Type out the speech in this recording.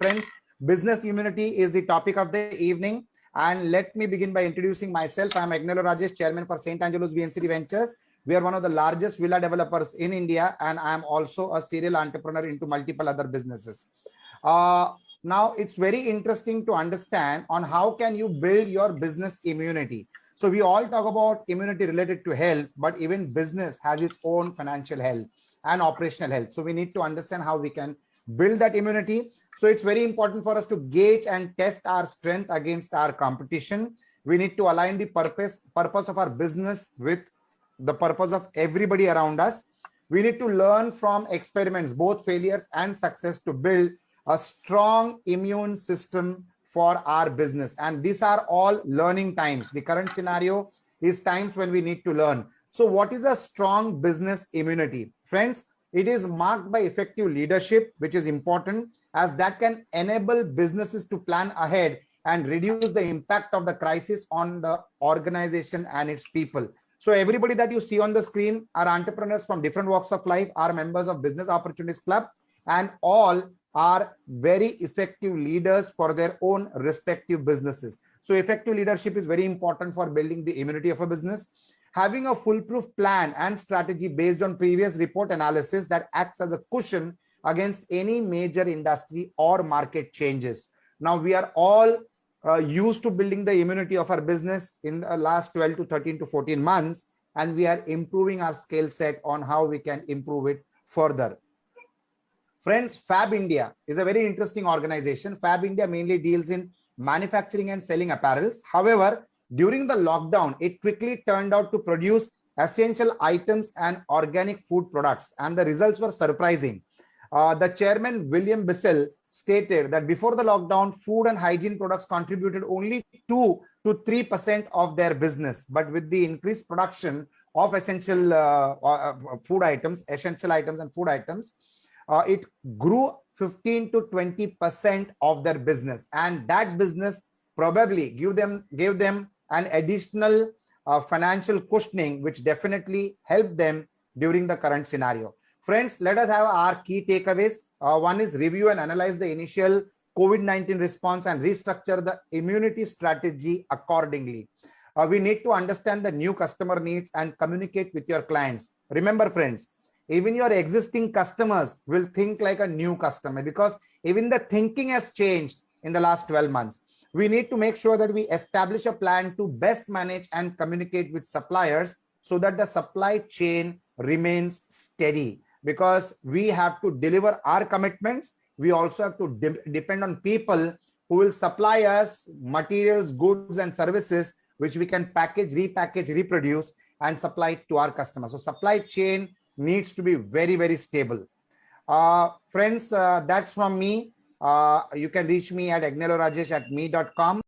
Friends, business immunity is the topic of the evening. And let me begin by introducing myself. I'm Agnello Rajesh, Chairman for St. Angelo's VNCT Ventures. We are one of the largest villa developers in India, and I'm also a serial entrepreneur into multiple other businesses. Now, it's very interesting to understand on how can you build your business immunity. So we all talk about immunity related to health, but even business has its own financial health and operational health. So we need to understand how we can build that immunity. So it's very important for us to gauge and test our strength against our competition. We need to align the purpose of our business with the purpose of everybody around us. We need to learn from experiments, both failures and success, to build a strong immune system for our business. And these are all learning times. The current scenario is times when we need to learn. So what is a strong business immunity? Friends, it is marked by effective leadership, which is important, as that can enable businesses to plan ahead and reduce the impact of the crisis on the organization and its people. So everybody that you see on the screen are entrepreneurs from different walks of life, are members of Business Opportunities Club, and all are very effective leaders for their own respective businesses. So effective leadership is very important for building the immunity of a business. Having a foolproof plan and strategy based on previous report analysis that acts as a cushion against any major industry or market changes. Now, we are all used to building the immunity of our business in the last 12 to 13 to 14 months, and we are improving our skill set on how we can improve it further. Friends, Fab India is a very interesting organization. Fab India mainly deals in manufacturing and selling apparels. However, during the lockdown, it quickly turned out to produce essential items and organic food products, and the results were surprising. The chairman, William Bissell, stated that before the lockdown, food and hygiene products contributed only 2 to 3% of their business. But with the increased production of essential food items, and food items, it grew 15 to 20% of their business. And that business probably gave them an additional financial cushioning, which definitely helped them during the current scenario. Friends, let us have our key takeaways. One is review and analyze the initial COVID-19 response and restructure the immunity strategy accordingly. We need to understand the new customer needs and communicate with your clients. Remember, friends, even your existing customers will think like a new customer, because even the thinking has changed in the last 12 months. We need to make sure that we establish a plan to best manage and communicate with suppliers so that the supply chain remains steady, because we have to deliver our commitments. We also have to depend on people who will supply us materials, goods, and services, which we can package, repackage, reproduce, and supply to our customers. So supply chain needs to be very, very stable. Friends, that's from me. You can reach me at agnellorajesh@me.com.